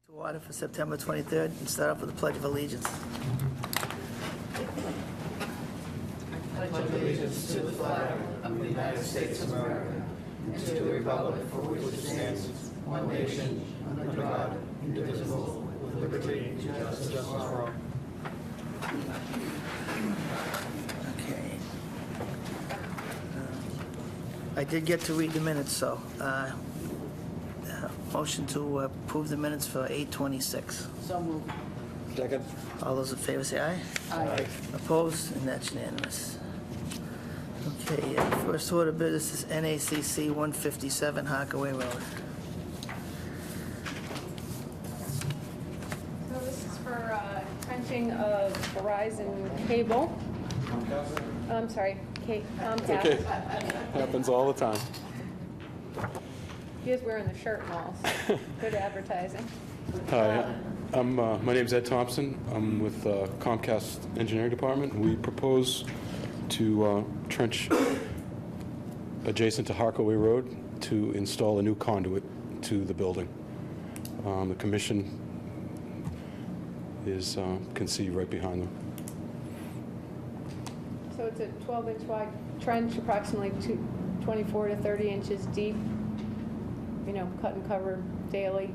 To order for September 23rd, and start off with the Pledge of Allegiance. I pledge allegiance to the flag of the United States of America and to the republic for which it stands, one nation, under God, indivisible, with liberty and justice for all. Okay. I did get to read the minutes, so motion to approve the minutes for 8/26. So moved. Second. All those in favor say aye. Aye. Opposed? And that's unanimous. Okay, first order of business is NACC 157 Harkaway Road. So this is for trenching of Verizon cable. I'm sorry, Comcast. Okay. Happens all the time. He is wearing the shirt and all, so good advertising. Hi, my name's Ed Thompson. I'm with Comcast Engineering Department. We propose to trench adjacent to Harkaway Road to install a new conduit to the building. The commission can see right behind them. So it's a 12-inch wide trench, approximately 24 to 30 inches deep. You know, cut and cover daily.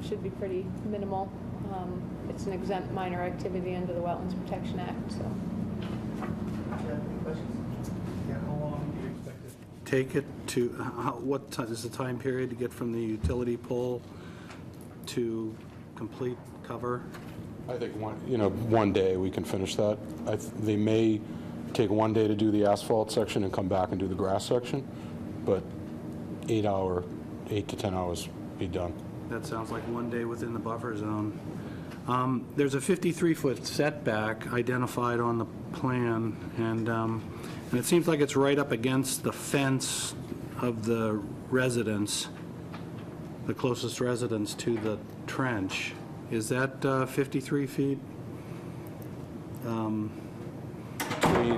Should be pretty minimal. It's an exempt minor activity under the Wetlands Protection Act, so. Any questions? How long do you expect it to take it to, what is the time period to get from the utility pole to complete cover? I think one day we can finish that. They may take one day to do the asphalt section and come back and do the grass section, but 8 to 10 hours be done. That sounds like one day within the buffer zone. There's a 53-foot setback identified on the plan, and it seems like it's right up against the fence of the residence, the closest residence to the trench. Is that 53 feet? Between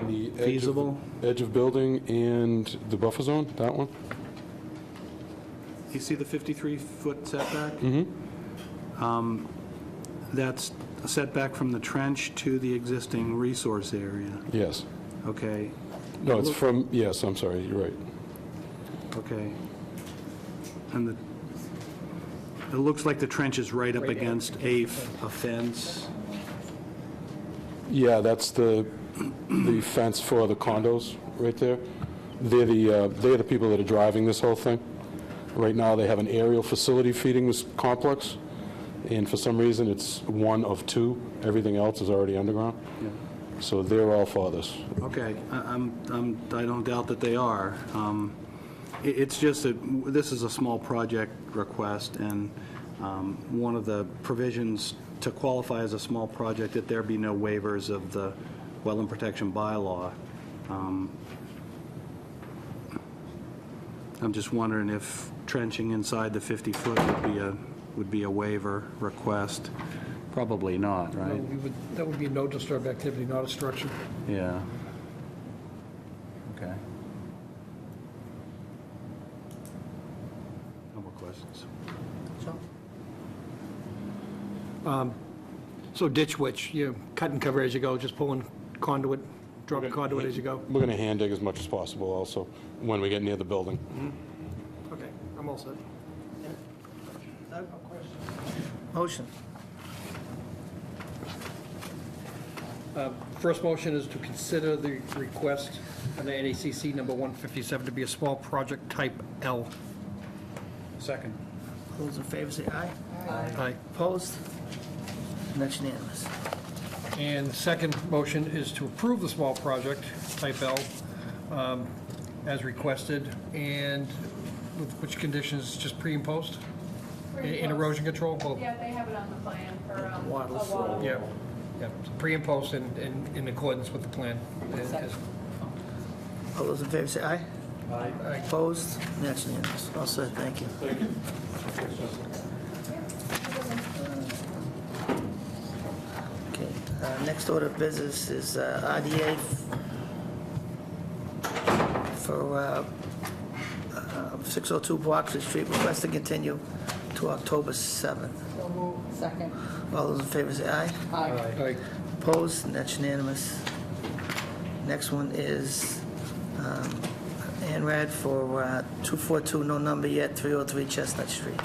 the Feasible? edge of building and the buffer zone, that one? You see the 53-foot setback? Mm-hmm. That's a setback from the trench to the existing resource area. Yes. Okay, No, it's from, yes, I'm sorry, you're right. okay. And it looks like the trench is right up against a fence. Yeah, that's the fence for the condos right there. They're the people that are driving this whole thing. Right now, they have an aerial facility feeding this complex, and for some reason, it's one of two. Everything else is already underground. Yeah. So they're all for this. Okay, I don't doubt that they are. It's just that this is a small project request, and one of the provisions to qualify as a small project, that there be no waivers of the wetland protection bylaw. I'm just wondering if trenching inside the 50-foot would be a waiver request. Probably not, No, right? that would be no disturb activity, not a structure. Yeah. Okay. No more questions. So ditch witch, you cut and cover as you go, just pulling conduit, dropping conduit as you go. We're going to hand dig as much as possible also when we get near the building. Okay, I'm all set. Motion. First motion is to consider the request under NACC number 157 to be a small project type L. Second. All those in favor say aye. Aye. Opposed? And that's unanimous. And the second motion is to approve the small project type L as requested, and with which conditions, just pre and post? In erosion control? Both? Yeah, they have it on the plan for a Wattles. wattle. Yeah, yeah, pre and post in accordance with the plan. All those in favor say aye. Aye. Opposed? And that's unanimous. All set, thank you. Thank you. Okay, next order of business is RDA for 602 Bloxford Street, request to continue to October 7th. So move. Second. All those in favor say aye. Aye. Opposed? And that's unanimous. Next one is ANRAD for 242, no number yet, 303 Chestnut Street.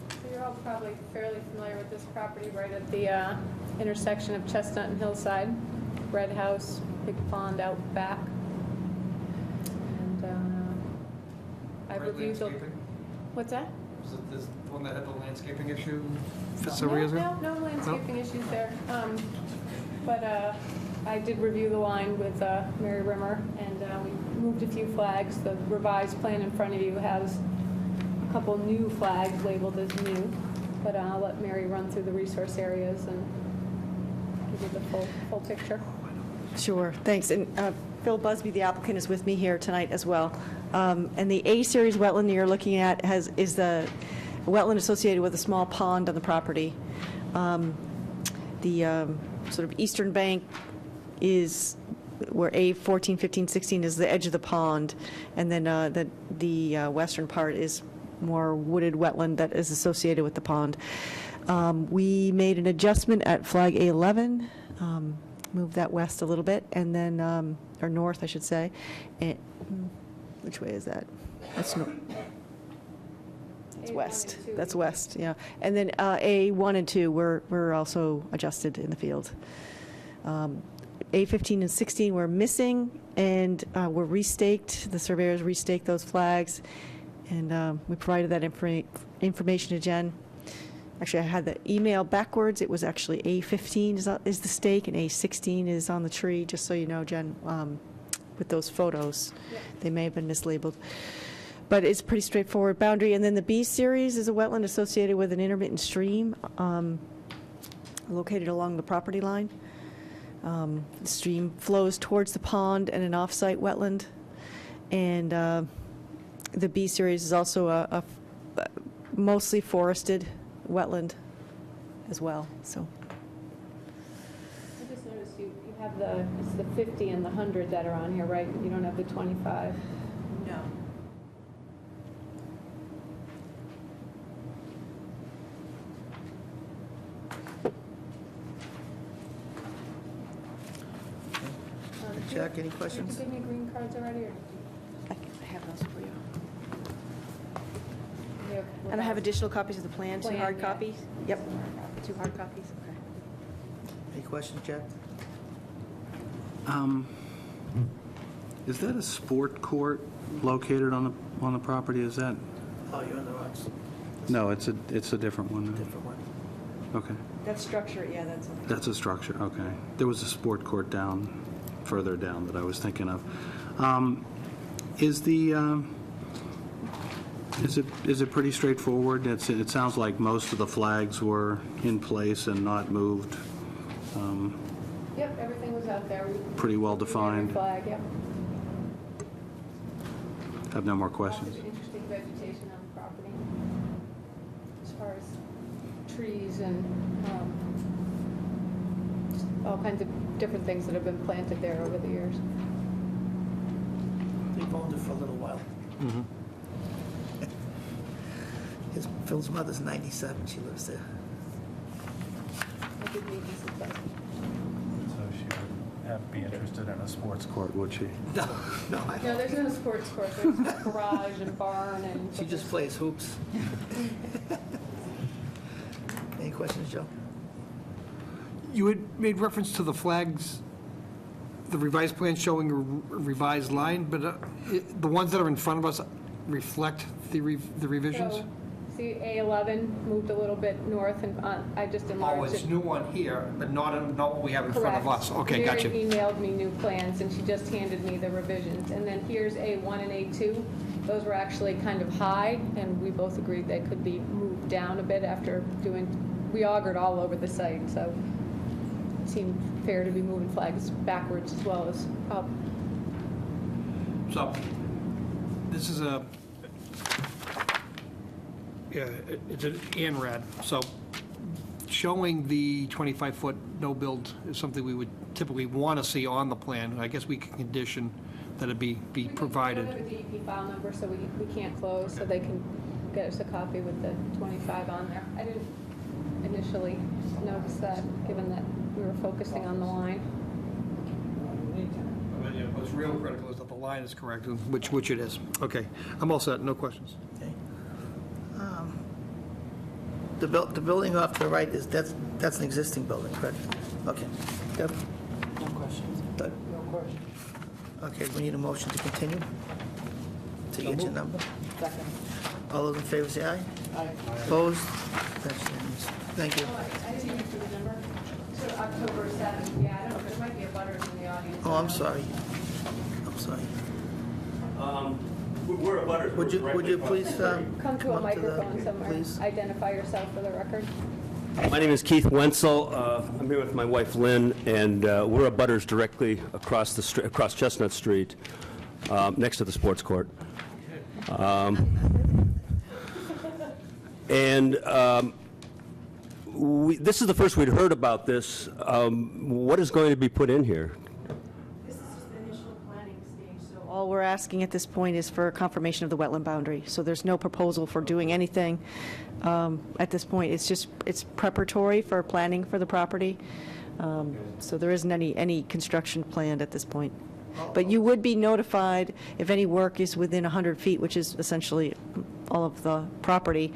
So you're all probably fairly familiar with this property right at the intersection of Chestnut and Hillside. Red house, big pond out back. And I reviewed the... What's that? Is it this one that had the landscaping issue several years ago? No landscaping issues there. But I did review the line with Mary Rimmer, and we moved a few flags. The revised plan in front of you has a couple new flags labeled as new, but I'll let Mary run through the resource areas and give you the full picture. Sure, thanks. And Phil Busby, the applicant, is with me here tonight as well. And the A-series wetland you're looking at is the wetland associated with a small pond on the property. The sort of eastern bank is where A14, 15, 16 is the edge of the pond, and then the western part is more wooded wetland that is associated with the pond. We made an adjustment at flag A11, moved that west a little bit, and then, or north, I should say. And, which way is that? That's north. That's west. That's west, yeah. And then A1 and 2 were also adjusted in the field. A15 and 16 were missing and were restaked. The surveyors restaked those flags, and we provided that information to Jen. Actually, I had the email backwards. It was actually A15 is the stake, and A16 is on the tree, just so you know, Jen, with those photos. Yep. They may have been mislabeled. But it's a pretty straightforward boundary. And then the B series is a wetland associated with an intermittent stream located along the property line. The stream flows towards the pond and an off-site wetland. And the B series is also a mostly forested wetland as well, so. I just noticed you have it's the 50 and the 100 that are on here, right? You don't have the 25. No. Jack, any questions? Did you give me green cards already, or? I have those for you. you have And I have additional copies of the plan, two Plan, hard yeah. copies? Yep, 2 hard copies, okay. Any questions, Jack? Is that a sport court located on the property? Is that? Oh, you're on the rocks. No, it's a different one. Different one. Okay. That structure, yeah, that's. That's a structure, okay. There was a sport court further down that I was thinking of. Is it pretty straightforward? It sounds like most of the flags were in place and not moved. Yep, everything was out there. Pretty well defined. Flag, yep. Have no more Lots questions. of interesting vegetation on the property, as far as trees and just all kinds of different things that have been planted there over the years. They've owned it for a little while. Phil's mother's 97, she lives there. I did meet Mrs. Busby. So she would be interested in a sports court. Would she? No, I No, there's no sports court, there's a garage and barn and. She just plays hoops. Any questions, Joe? You had made reference to the flags, the revised plan showing a revised line, but the ones that are in front of us reflect the revisions? So, see, A11 moved a little bit north, and I just Oh, enlarged it's it. new on here, but not what we have in front of Correct. us. Okay, gotcha. Mary emailed me new plans, and she just handed me the revisions. And then here's A1 and A2. Those were actually kind of high, and we both agreed they could be moved down a bit after we augured all over the site, so it seemed fair to be moving flags backwards as well as up. So, this is it's an ANRAD, so showing the 25-foot no-build is something we would typically want to see on the plan. I guess we could condition that it be provided. We can go to the DEP file number, so we can't close, so they can get us a copy with the 25 on there. I didn't initially notice that, given that we were focusing on the line. What's real critical is that the line is correct, which it is. Okay, I'm all set, no questions. Okay. The building off to the right that's an existing building, correct? Okay. Deb? No questions. Doug? No questions. Okay, we need a motion to continue to get your number. Second. All those in favor say aye. Aye. Opposed? That's unanimous. Thank you. Oh, I didn't even do the number. So October 7th, yeah, I don't know, there might be a butters in the audience. Oh, I'm sorry. I'm sorry. We're a butter. Would you please Come to a up to the- microphone somewhere. please? Identify yourself for the record. My name is Keith Wenzel. I'm here with my wife Lynn, and we're a butters directly across the across Chestnut Street, next to the sports court. This is the first we'd heard about this. What is going to be put in here? This is just the initial planning stage, so all we're asking at this point is for confirmation of the wetland boundary. So there's no proposal for doing anything at this point. It's preparatory for planning for the property. So there isn't any construction planned at this point. But you would be notified if any work is within 100 feet, which is essentially all of the property,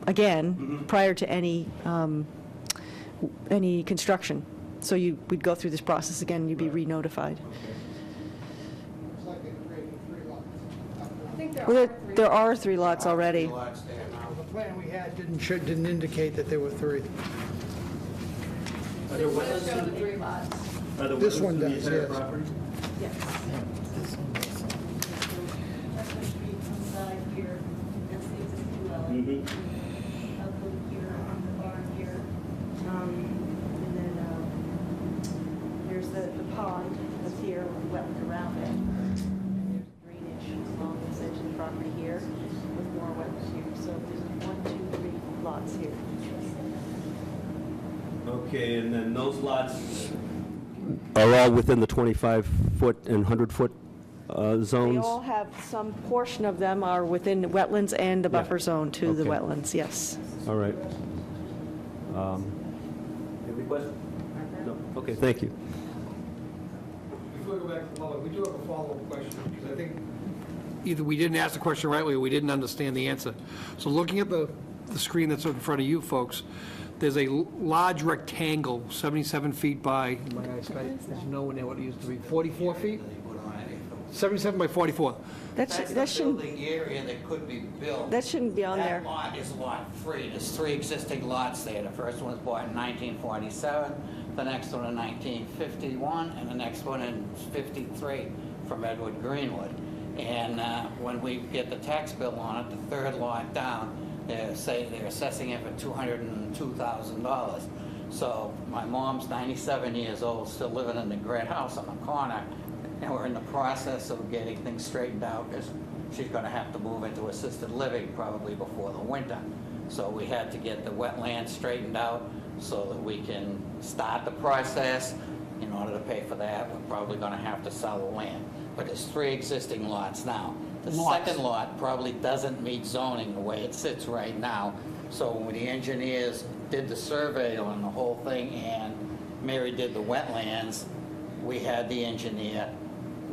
again, prior to any construction. So we'd go through this process again, you'd be re-notified. I think there Well, are there are 3 lots already. The plan we had didn't indicate that there were 3. It would have shown the 3 lots. This one does, yes. Yes. Chestnut Street inside here, that's the existing dwelling. Outbuilding here, the barn here. And then there's the pond that's here, wetland around it. And there's drainage along this edge of the property here with more wetlands here. So there's 1, 2, 3 lots here. Okay, and then those lots are all within the 25-foot and 100-foot They zones? all have, some portion of them are within wetlands and the buffer zone to the Okay. wetlands, yes. All right. Any questions? No? Okay, thank you. Before we go back to the public, we do have a follow-up question, because I think either we didn't ask the question rightly or we didn't understand the answer. So looking at the screen that's in front of you folks, there's a large rectangle, 77 feet by, my eyesight, there's no one there what it used to be, 44 feet? 77 by 44. That shouldn't, building area that could be built. that shouldn't be on there. That lot is lot 3. There's 3 existing lots there. The first one was bought in 1947, the next one in 1951, and the next one in 53 from Edward Greenwood. And when we get the tax bill on it, the third lot down, they're assessing it for $202,000. So my mom's 97 years old, still living in the great house on the corner, and we're in the process of getting things straightened out because she's going to have to move into assisted living probably before the winter. So we had to get the wetlands straightened out so that we can start the process. In order to pay for that, we're probably going to have to sell the land. But there's 3 existing lots now. The second lot probably doesn't meet zoning the way it sits right now. So when the engineers did the survey on the whole thing and Mary did the wetlands, we had the engineer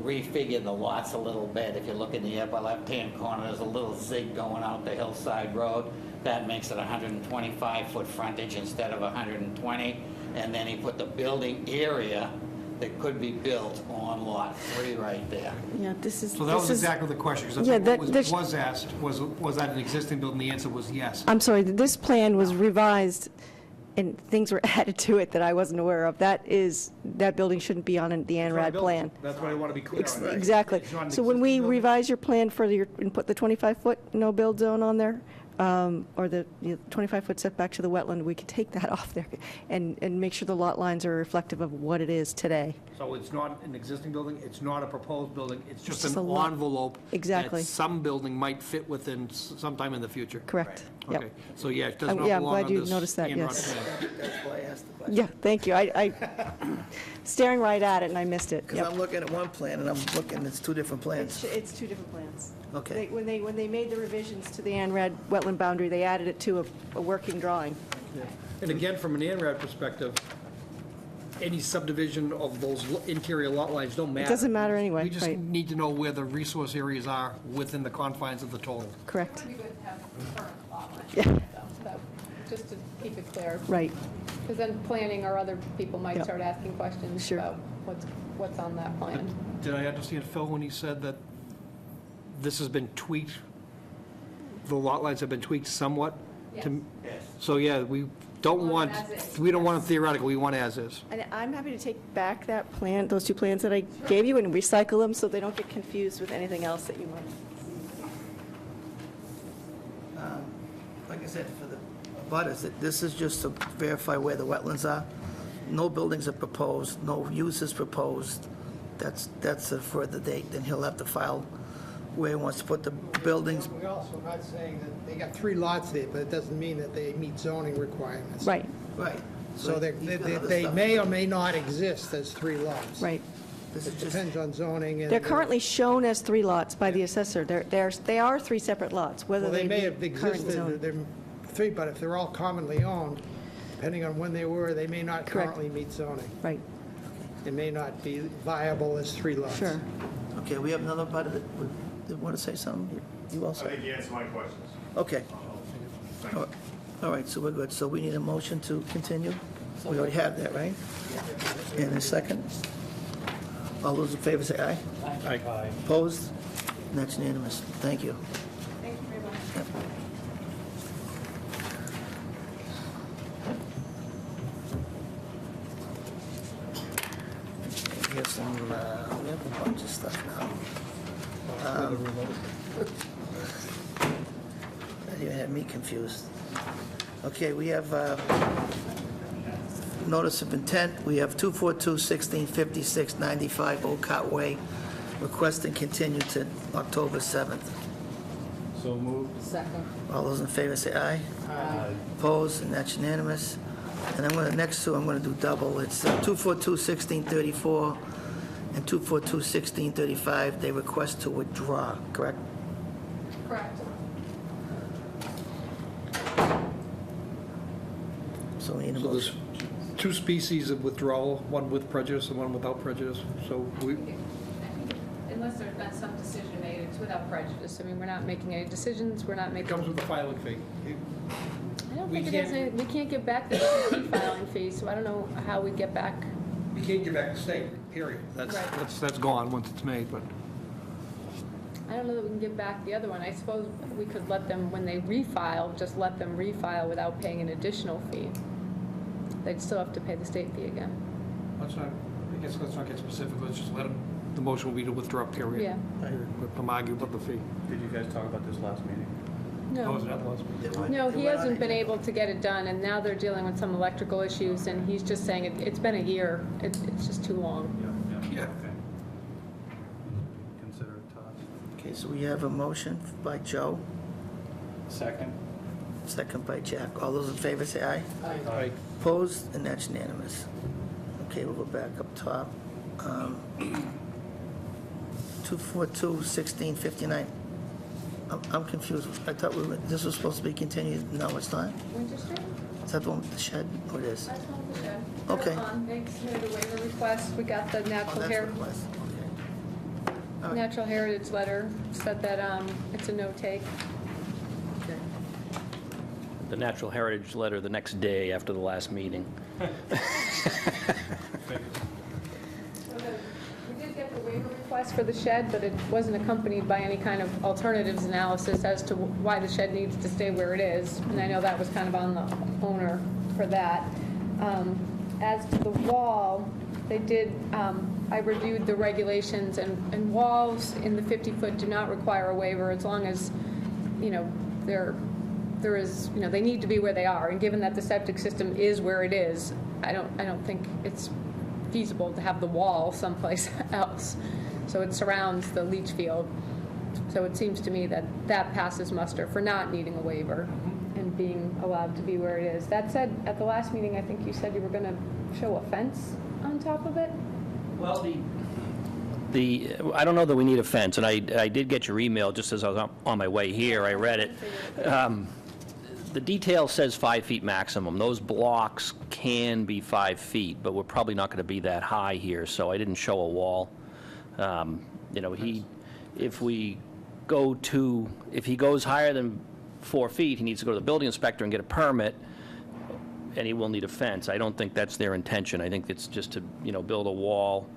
refigure the lots a little bit. If you look in the upper left-hand corner, there's a little zig going out the hillside road. That makes it 125-foot frontage instead of 120. And then he put the building area that could be built on lot 3 right there. Yeah, this is. So that was this is- exactly the question, because Yeah, that's what that- was asked, was that an existing building? The answer was yes. I'm sorry, this plan was revised and things were added to it that I wasn't aware of. That building shouldn't be on the ANRAD plan. That's what I want to be clear on. Exactly. It's not an So when we existing building? revise your plan for and put the 25-foot no-build zone on there, or the 25-foot setback to the wetland, we could take that off there and make sure the lot lines are reflective of what it is today. So it's not an existing building, it's not a proposed building, it's just just an a lot. envelope. Exactly. That some building might fit within sometime in the future. Correct. Okay, so yeah, it does not Yeah, I'm belong glad on you this noticed that, Enrod yes. plan. That's why I asked the question. Yeah, thank you. I staring right at it, and I missed it. Because Yep. I'm looking at one plan, and I'm looking, it's two different plans. It's two different plans. Okay. When they made the revisions to the ANRAD wetland boundary, they added it to a working drawing. And again, from an ANRAD perspective, any subdivision of those interior lot lines don't matter. It doesn't matter anyway, We just right. need to know where the resource areas are within the confines of the total. Correct. It would be good to have the current lot line, Yeah. though, just to keep it clear. Right. Because then planning or other people might Yep. start asking questions Sure. about what's on that plan. Did I understand Phil when he said that this has been tweaked, the lot lines have been tweaked somewhat? to- So, yeah, we don't want, Want as is. we don't want it theoretical, we want as is. And I'm happy to take back that plan, those two plans that I gave you, and recycle them so they don't get confused with anything else that you might. Like I said, for the butters, this is just to verify where the wetlands are. No buildings are proposed, no use is proposed. That's a further date, then he'll have to file where he wants to put the buildings. We're also not saying that they got 3 lots there, but it doesn't mean that they meet zoning requirements. Right, Right. So they he's got other they stuff. may or may not exist as 3 lots. right. This is It just, depends on zoning and... They're currently shown as 3 lots by the assessor. They are 3 separate lots, whether Well, they they may have meet current existed, zoning. they're 3, but if they're all commonly owned, depending on when they were, they may not Correct. currently meet zoning. Right, They may not be viable as 3 lots. sure. okay, we have another butter that want to say something? You also? I think you answered my questions. Okay. All right, so we're good. So we need a motion to continue? We already have that, right? And a second? All those in favor say aye. Aye. Opposed? That's unanimous. Thank you. Thank you very much. We have some, we have a bunch of stuff now. That even had me confused. Okay, we have notice of intent. We have 242-1656-95 Old Cot Way, requesting continue to October 7th. So moved. Second. All those in favor say aye. Aye. Opposed, and that's unanimous. And I'm going to, next two, I'm going to do double. It's 242-1634 and 242-1635. They request to withdraw, correct? Correct. So we need a So there's motion. 2 species of withdrawal, one with prejudice and one without prejudice. So we, Unless there's been some decision made, it's without prejudice. I mean, we're not making any decisions, we're not it making. comes with a filing fee. I don't we think it has, can't- we can't get back the filing fee, so I don't know how we get back. You can't get back the state, period. Right. That's gone once it's made, but I don't know that we can get back the other one. I suppose we could let them, when they refile, just let them refile without paying an additional fee. They'd still have to pay the state fee again. let's not, I guess let's not get specific, let's just let them, the motion will be to withdraw, period. Yeah. Let them argue about the fee. Did you guys talk about this last meeting? Oh, is No. that the last one? No, he hasn't been able to get it done, and now they're dealing with some electrical issues, and he's just saying it's been a year. It's just too long. Yeah. Okay. Consider it tossed. Okay, so we have a motion by Joe, Second. second by Jack. All those in favor say aye. Aye. Opposed, and that's unanimous. Okay, we'll go back up top. 242-1659. I'm confused. I thought this was supposed to be continued. No, it's not? Winter Street? Is that the one with the shed? Oh, it is. That's one with the shed. Okay. They submitted a waiver request. We got the Oh, natural that's hair, what it was. Okay. All right. natural heritage letter, said that it's a no-take. Okay. The natural heritage letter the next day after the last meeting. So we did get the waiver request for the shed, but it wasn't accompanied by any kind of alternatives analysis as to why the shed needs to stay where it is. And I know that was kind of on the owner for that. As to the wall, they did, I reviewed the regulations, and walls in the 50-foot do not require a waiver as long as, there is, they need to be where they are. And given that the septic system is where it is, I don't think it's feasible to have the wall someplace else. So it surrounds the leach field. So it seems to me that that passes muster for not needing a waiver. and being allowed to be where it is. That said, at the last meeting, I think you said you were going to show a fence on top of it? Well, I don't know that we need a fence, and I did get your email just as I was on my way here. I read it. The detail says 5 feet maximum. Those blocks can be 5 feet, but we're probably not going to be that high here, so I didn't show a wall. You know, if he goes higher than 4 feet, he needs to go to the building inspector and get a permit, and he will need a fence. I don't think that's their intention. I think it's just to, you know, build a wall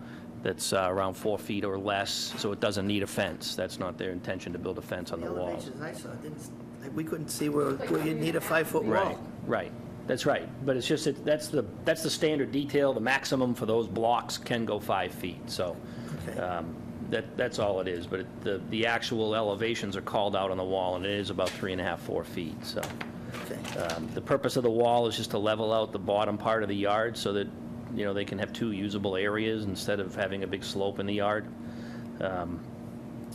that's around 4 feet or less, so it doesn't need a fence. That's not their intention, to build a fence on the walls. elevations I saw, we couldn't see where you need a 5-foot wall. Right, that's right. But it's just, that's the standard detail. The maximum for those blocks can go 5 feet, so Okay. that's all it is. But the actual elevations are called out on the wall, and it is about 3.5, 4 feet, so. Okay. The purpose of the wall is just to level out the bottom part of the yard so that, you know, they can have 2 usable areas instead of having a big slope in the yard.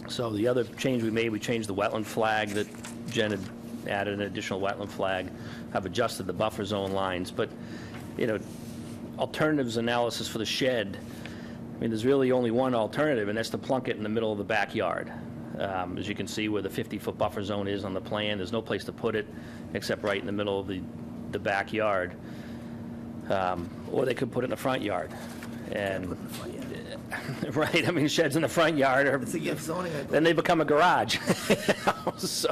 So the other change we made, we changed the wetland flag that Jen had added an additional wetland flag. I've adjusted the buffer zone lines, but, you know, alternatives analysis for the shed, I mean, there's really only one alternative, and that's to plunk it in the middle of the backyard. As you can see where the 50-foot buffer zone is on the plan, there's no place to put it except right in the middle of the backyard. Or they could put it in the front yard. And, right, I mean, sheds in the front yard are, It's against zoning, I believe. then they become a garage. So,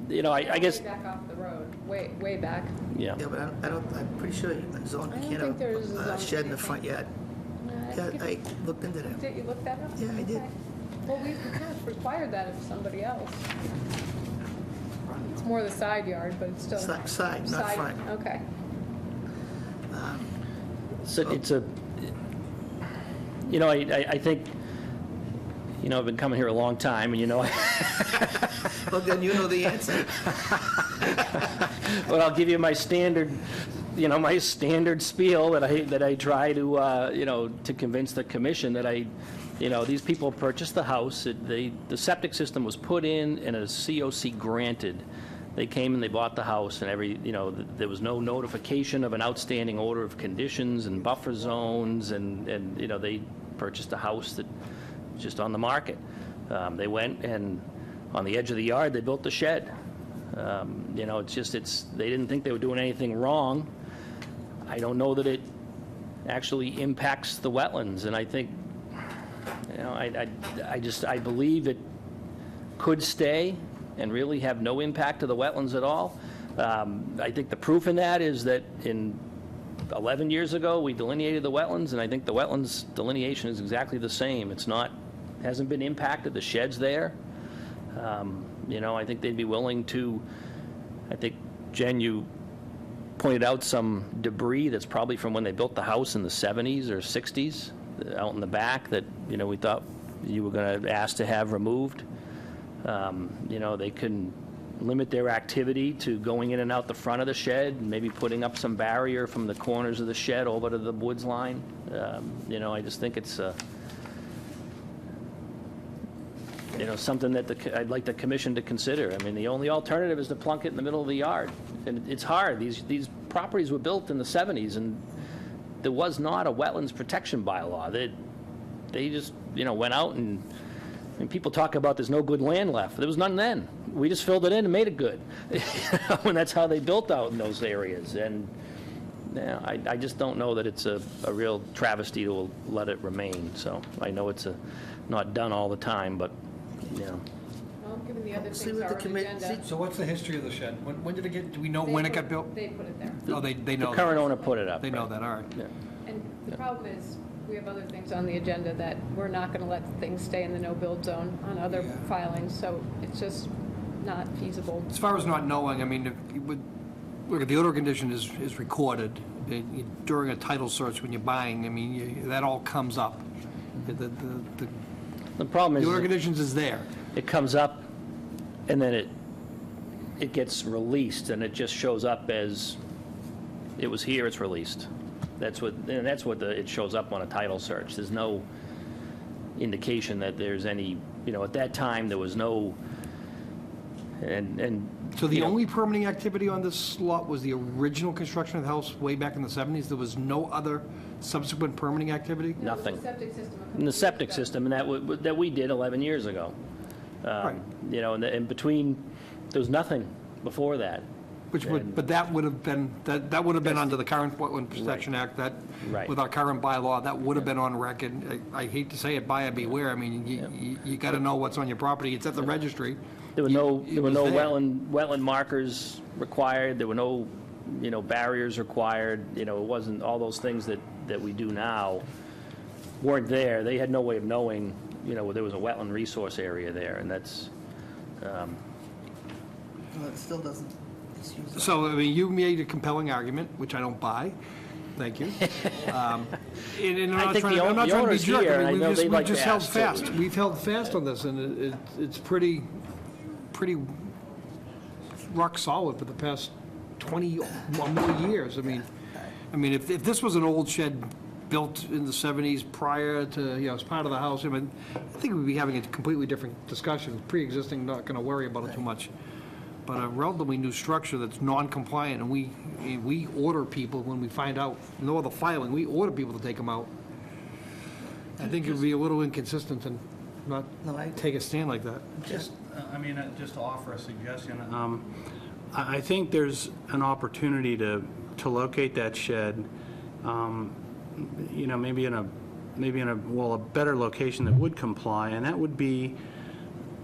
you know, I guess, Way back off the road, way back. yeah. Yeah, but I'm pretty sure you can zone, I you don't can't think there's have a a zone shed in the anything. front yard. Yeah, I looked into that. Did you look that up? Yeah, I did. Okay. Well, we kind of required that of somebody else. It's more the side yard, but it's still. Side, not Side, front. Okay. So it's a, you know, I think, you know, I've been coming here a long time, and, you know, Well, then you know the answer. but I'll give you my standard, you know, my standard spiel that I try to, you know, to convince the commission that you know, these people purchased the house, the septic system was put in and a COC granted. They came and they bought the house, and you know, there was no notification of an outstanding order of conditions and buffer zones, and you know, they purchased a house that was just on the market. They went and on the edge of the yard, they built the shed. You know, they didn't think they were doing anything wrong. I don't know that it actually impacts the wetlands, and I think, you know, I believe it could stay and really have no impact to the wetlands at all. I think the proof in that is that in 11 years ago, we delineated the wetlands, and I think the wetlands delineation is exactly the same. Hasn't been impacted, the shed's there. You know, I think they'd be willing to, I think, Jen, you pointed out some debris that's probably from when they built the house in the 70s or 60s out in the back that, you know, we thought you were going to ask to have removed. You know, they can limit their activity to going in and out the front of the shed, and maybe putting up some barrier from the corners of the shed over to the woods line. You know, I just think it's, you know, something that I'd like the commission to consider. I mean, the only alternative is to plunk it in the middle of the yard. And it's hard. These properties were built in the 70s, and there was not a wetlands protection bylaw. They just, you know, went out and people talk about there's no good land left. There was none then. We just filled it in and made it good. And that's how they built out in those areas. And yeah, I just don't know that it's a real travesty to let it remain. So I know it's not done all the time, but, you know. Well, given the other See things what the are on the agenda. committee, So what's the history of the shed? When did it get, do we know when it got built? They put it there. Oh, they know. The current owner put it up. They know right? that, all right. Yeah. And the problem is, we have other things on the agenda that we're not going to let things stay in the no-build zone on other filings, so it's just not feasible. As far as not knowing, I mean, look, the order condition is recorded. During a title search when you're buying, I mean, that all comes up. The problem The order is conditions is there. it comes up and then it gets released, and it just shows up as it was here, it's released. That's what it shows up on a title search. There's no indication that there's any, you know, at that time there was no, and So the You know- only permitting activity on this lot was the original construction of the house way back in the 70s? There was no other subsequent permitting activity? No, it's the Nothing. septic system. In the septic system, and that we did 11 years ago. Right. You know, and in between, there was nothing before that. Which would, but that would have been, that would have been under the current Wetland Protection Act, that, Right. with our current bylaw, that would have been on record. I hate to say it, buyer beware. I mean, you got to know what's on your property. It's at the registry. There were no, It there were was no there. wetland markers required, there were no, barriers required, it wasn't, all those things that we do now weren't there. They had no way of knowing, there was a wetland resource area there, and that's, Well, it still doesn't excuse it. So, I mean, you made a compelling argument, which I don't buy. Thank you. And I'm I not think trying the I'm not trying to be owners jerk. here, I I mean, know we've they'd like just to held ask, too. fast. We've held fast on this, and it's pretty rock solid for the past 20 or more years. I mean, if this was an old shed built in the 70s prior to, as part of the house, I think we'd be having a completely different discussion. Pre-existing, not going to worry about it too much. But a relatively new structure that's non-compliant, and we order people when we find out, no other filing, we order people to take them out. I think it would be a little inconsistent and not No, I- take a stand like that. Just, Just to offer a suggestion, I think there's an opportunity to locate that shed, maybe in a better location that would comply, and that would be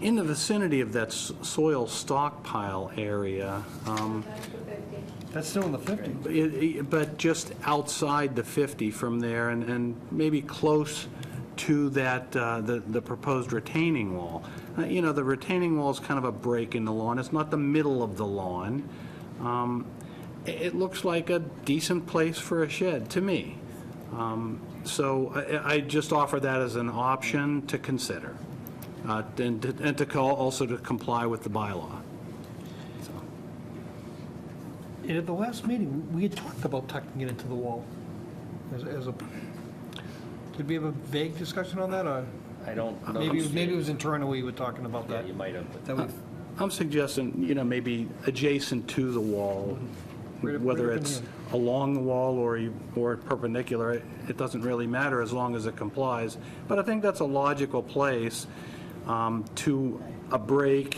in the vicinity of that soil stockpile area, That's still in the 50s. but just outside the 50 from there, and maybe close to that, the proposed retaining wall. The retaining wall is kind of a break in the lawn. It's not the middle of the lawn. It looks like a decent place for a shed, to me. So I just offer that as an option to consider, and to also to comply with the bylaw. So. And at the last meeting, we had talked about tucking it into the wall. Did we have a vague discussion on that, or I don't know. maybe it was internally we were talking about Yeah, that? you might have. That we- I'm suggesting, maybe adjacent to the wall, Right whether up in it's the along the wall or perpendicular, it doesn't really matter as long as it complies. But I think that's a logical place to a break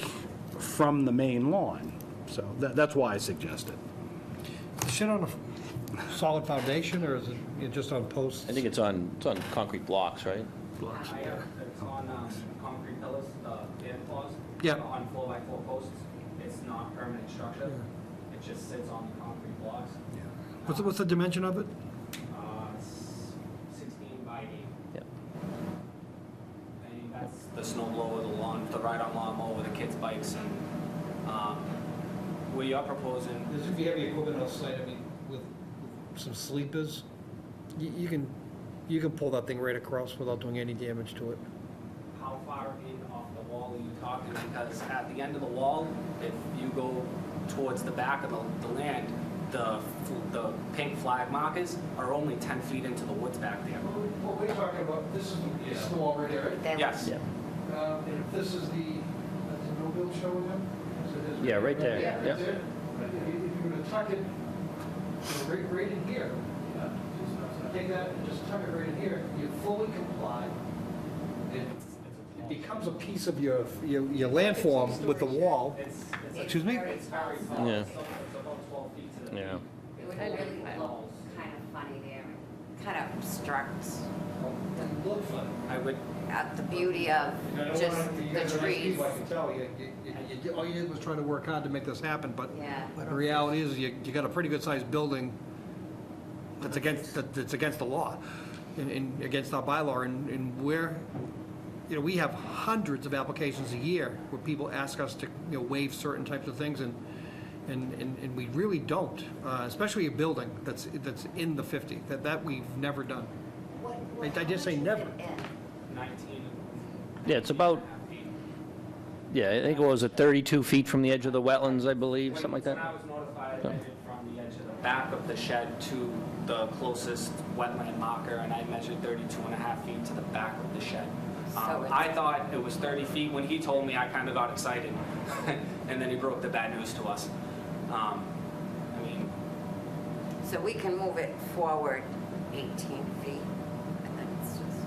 from the main lawn. So that's why I suggest it. Is the shed on a solid foundation, or is it just on posts? I think it's on concrete blocks, right? It's on concrete pillars, band clause. Yeah. On 4x4 posts. It's not permanent structure. It just sits on the concrete blocks. What's the dimension of it? 16 by 8. Yep. And that's the snow blower, the lawn, the ride-on lawnmower, the kids' bikes, and we are proposing. There's going to be heavy equipment outside, with some sleepers. You can pull that thing right across without doing any damage to it. How far in off the wall are you talking? Because at the end of the wall, if you go towards the back of the land, the pink flag markers are only 10 feet into the woods back there. What we're talking about, this is the wall right here, right? Yes. Yeah. And if this is the no-build showing them? Yeah, right there. Yeah, Yep. right there. If you were to tuck it right in here, take that and just tuck it right in here, you fully comply. It becomes a piece of your landform with the wall. Excuse me? It's very tall. Yeah. It's about 12 feet to the Yeah. It would really look kind of funny there, and kind of obstructs Look funny. I would, the beauty of just the trees. I can tell, all you did was try to work hard to make this happen, but Yeah. the reality is, you got a pretty good-sized building that's against the law, and against our bylaw, and we have hundreds of applications a year where people ask us to, waive certain types of things, and we really don't, especially a building that's in the 50, that we've never done. I just say never. 19. Yeah, it's about, yeah, I think it was 32 feet from the edge of the wetlands, I believe, something like When I that. was notified, I measured from the edge of the back of the shed to the closest wetland marker, and I measured 32 and a half feet to the back of the shed. So it's- I thought it was 30 feet. When he told me, I kind of got excited. and then he broke the bad news to us. I mean, So we can move it forward 18 feet, and then it's just,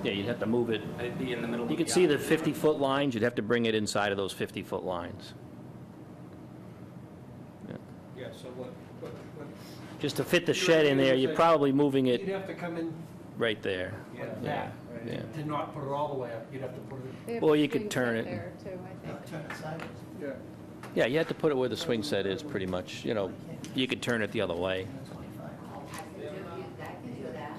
Yeah, you'd have to move it. it'd be in the middle of You the could see the yard. 50-foot lines, you'd have to bring it inside of those 50-foot lines. Yeah, so what, Just to fit the shed in there, you're probably moving you'd it have to come in right there. like Yeah, that, yeah. to not put it all the way up, you'd have to put it, They have Or a you could swing turn set it. there, too, I think. Turn it sideways. yeah. Yeah, you have to put it where the swing set is, pretty much, you know. You could turn it the other way. I can do that.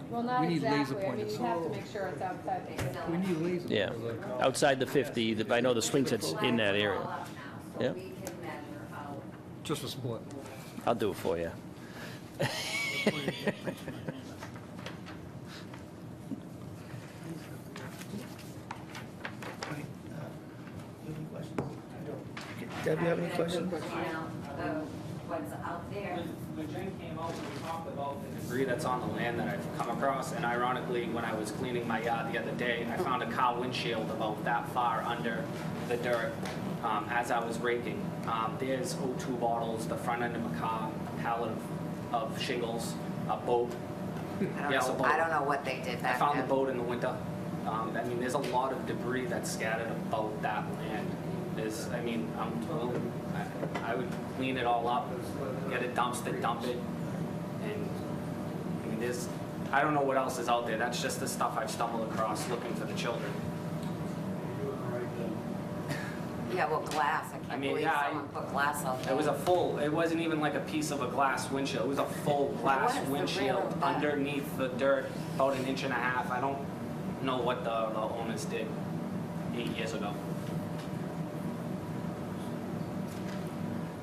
Well, not We need laser exactly. I mean, pointed you have to make sure it's outside the 50. We need laser. Yeah, outside the 50, I know the swing set's in that area. All up now, Yeah. so we can measure out. Just a split. I'll do it for you. Deb, you have any questions? You know, what's out there. When Jen came out, we talked about the debris that's on the land that I've come across, and ironically, when I was cleaning my yard the other day, I found a car windshield about that far under the dirt as I was raking. There's O2 bottles, the front end of a car, a pallet of shingles, a boat. Yes, a boat. I don't know what they did I back found the then. boat in the winter. I mean, there's a lot of debris that's scattered about that land. I mean, I would clean it all up, get a dumpster, dump it, and I mean, I don't know what else is out there. That's just the stuff I've stumbled across looking for the children. Yeah, well, glass, I can't mean, believe yeah, someone put glass out there. It wasn't even like a piece of a glass windshield. It was a full glass What is the windshield real of that? underneath the dirt, about 1.5 inches. I don't know what the owners did 8 years ago.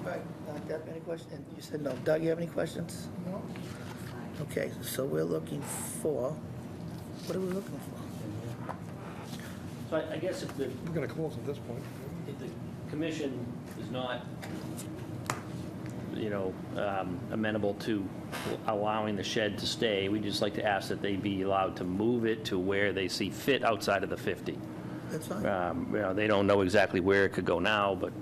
Right, Deb, any questions? You said no. Doug, you have any questions? No. Okay, so we're looking for, what are we looking for? So I guess if the We're gonna close at this point. if the commission is not, you know, amenable to allowing the shed to stay, we'd just like to ask that they be allowed to move it to where they see fit outside of the 50. That's fine. You know, they don't know exactly where it could go now, but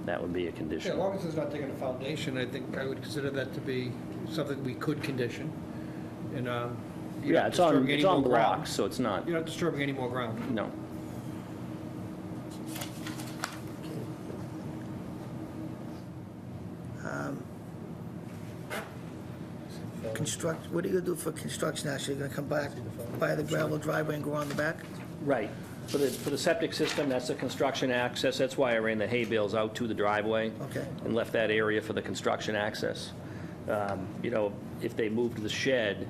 that would be a Yeah, as condition. long as it's not taking a foundation, I think I would consider that to be something we could condition. And, you're Yeah, not it's on disturbing any more ground. blocks, so it's not, You're not disturbing any more ground. no. What are you gonna do for construction actually? You're gonna come back, buy the gravel driveway and go on the back? Right. For the septic system, that's the construction access. That's why I ran the hay bales out to the driveway. Okay. And left that area for the construction access. You know, if they moved the shed,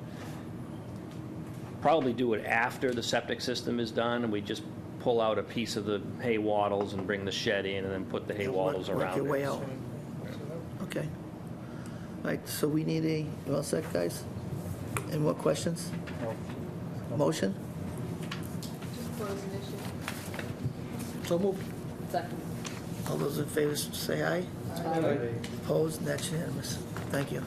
probably do it after the septic system is done, and we just pull out a piece of the hay wattles and bring the shed in, and then put the hay wattles Work around your way it. out. Okay. Right, so we need you all set, guys? Any more questions? Motion? Just close initially. So moved. Second. All those in favor say aye. Opposed, that's unanimous. Thank you.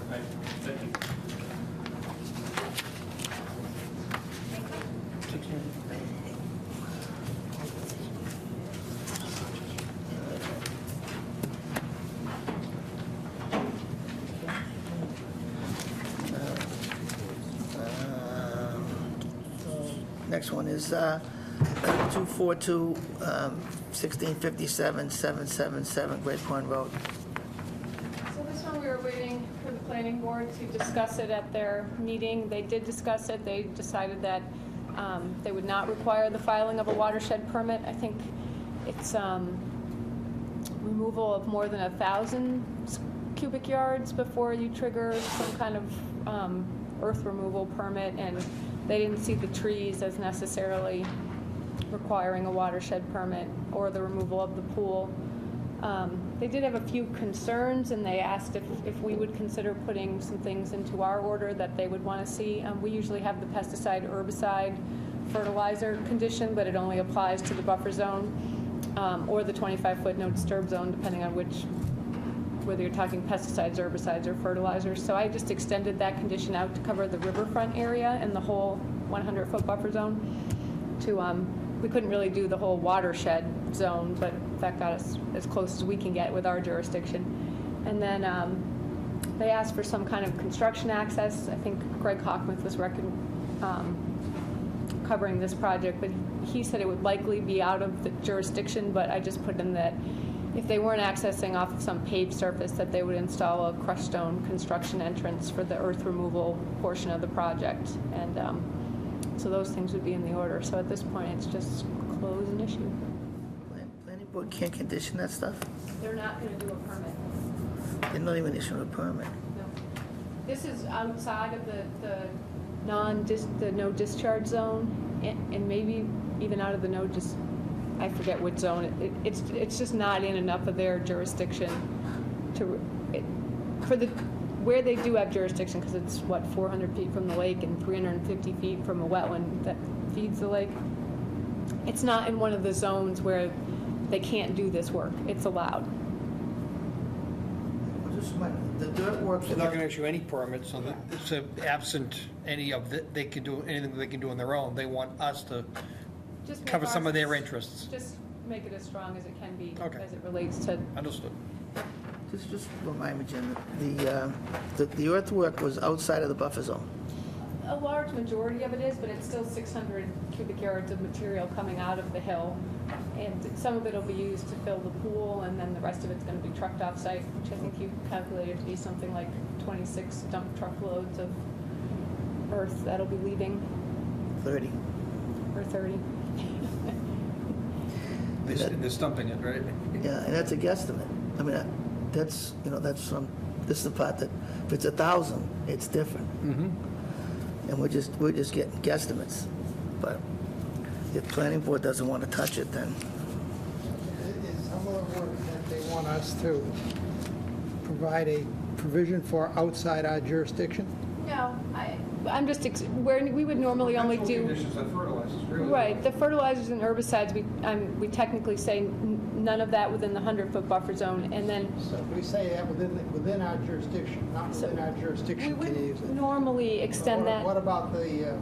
Next one is 242, 1657, 777 Great Pond Road. So this one, we were waiting for the planning board to discuss it at their meeting. They did discuss it. They decided that they would not require the filing of a watershed permit. I think it's removal of more than 1,000 cubic yards before you trigger some kind of earth removal permit, and they didn't see the trees as necessarily requiring a watershed permit or the removal of the pool. They did have a few concerns, and they asked if we would consider putting some things into our order that they would want to see. We usually have the pesticide, herbicide, fertilizer condition, but it only applies to the buffer zone or the 25-foot no disturb zone, depending on whether you're talking pesticides, herbicides, or fertilizers. So I just extended that condition out to cover the riverfront area and the whole 100-foot buffer zone to we couldn't really do the whole watershed zone, but that got us as close as we can get with our jurisdiction. And then they asked for some kind of construction access. I think Greg Hockmuth was covering this project, but he said it would likely be out of the jurisdiction, but I just put in that if they weren't accessing off of some paved surface, that they would install a crushed stone construction entrance for the earth removal portion of the project. And so those things would be in the order. So at this point, it's just close an issue. Planning board can't condition that stuff? They're not going to do a permit. They're not even issuing a permit. No. This is outside of the no discharge zone, and maybe even out of the I forget what zone. It's just not in enough of their jurisdiction where they do have jurisdiction, because it's, 400 feet from the lake and 350 feet from a wetland that feeds the lake. It's not in one of the zones where they can't do this work. It's allowed. The dirt work. They're not going to issue any permits, so it's absent anything they can do on their own. They want us to Just cover make some of their ours- interests. Just make it as strong as it can be Okay. as it relates to. Understood. Just remind me, Jim, the earthwork was outside of the buffer zone. A large majority of it is, but it's still 600 cubic yards of material coming out of the hill. And some of it will be used to fill the pool, and then the rest of it's going to be trucked off-site, which I think you calculated to be something like 26 dump truckloads of earth that'll be leaving, 30. or 30. They're stumping it, right? Yeah, and that's a guesstimate. I mean, that's this is the part that, if it's 1,000, it's different. And we're just getting guesstimates. But if planning board doesn't want to touch it, then Is some of the work that they want us to provide a provision for outside our jurisdiction? No, I'm just, where we would normally only do. Conditions on fertilizers, really. Right, the fertilizers and herbicides, we technically say none of that within the 100-foot buffer zone, and then So if we say that within our jurisdiction, not So within our we jurisdiction, can you use would it? normally extend that. What about the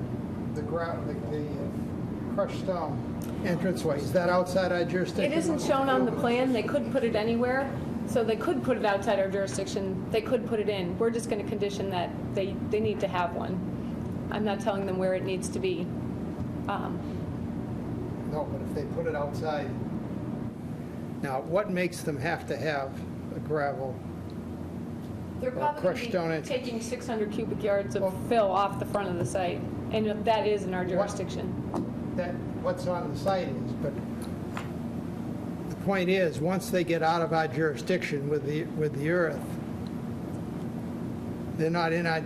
crushed stone entranceway? Is that outside our jurisdiction? It isn't shown on the plan, they could put it anywhere, so they could put it outside our jurisdiction, they could put it in. We're just going to condition that they need to have one. I'm not telling them where it needs to be. No, but if they put it outside, now, what makes them have to have a gravel? They're probably crushed stone going to be entrance. taking 600 cubic yards of fill off the front of the site, and that is in our jurisdiction. That, what's on the site is, but the point is, once they get out of our jurisdiction with the earth, they're not in our,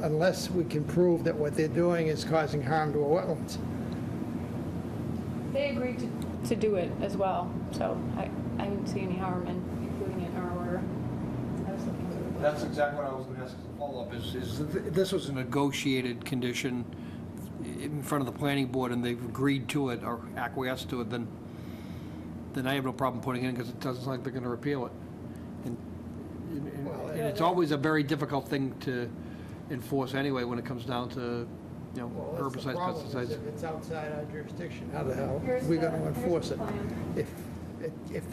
unless we can prove that what they're doing is causing harm to our wetlands. They agreed to do it as well, so I didn't see any harm in including it in our order. I was looking through the book. That's exactly what I was going to ask as a follow-up, is this was a negotiated condition in front of the planning board, and they've agreed to it or acquiesced to it, then I have no problem putting it in, because it doesn't sound like they're going to repeal it. And it's always a very difficult thing to enforce anyway when it comes down to, Well, that's the herbicides, problem, is pesticides. if it's outside our jurisdiction, how the hell are Here's we the- going to enforce here's it? the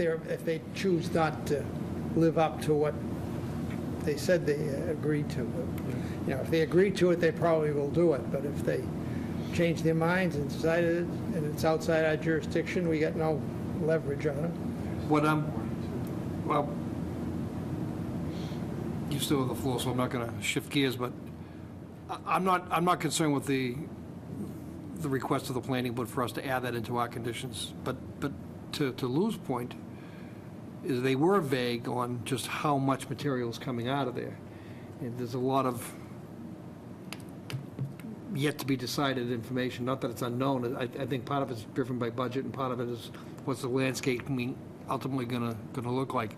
plan. If they choose not to live up to what they said they agreed to. If they agree to it, they probably will do it, but if they change their minds and decide it, and it's outside our jurisdiction, we got no leverage on it. Well, you still have the floor, so I'm not going to shift gears, but I'm not concerned with the request of the planning board for us to add that into our conditions. But to Lou's point, is they were vague on just how much material is coming out of there. And there's a lot of yet to be decided information, not that it's unknown. I think part of it's driven by budget, and part of it is what's the landscape ultimately gonna look like.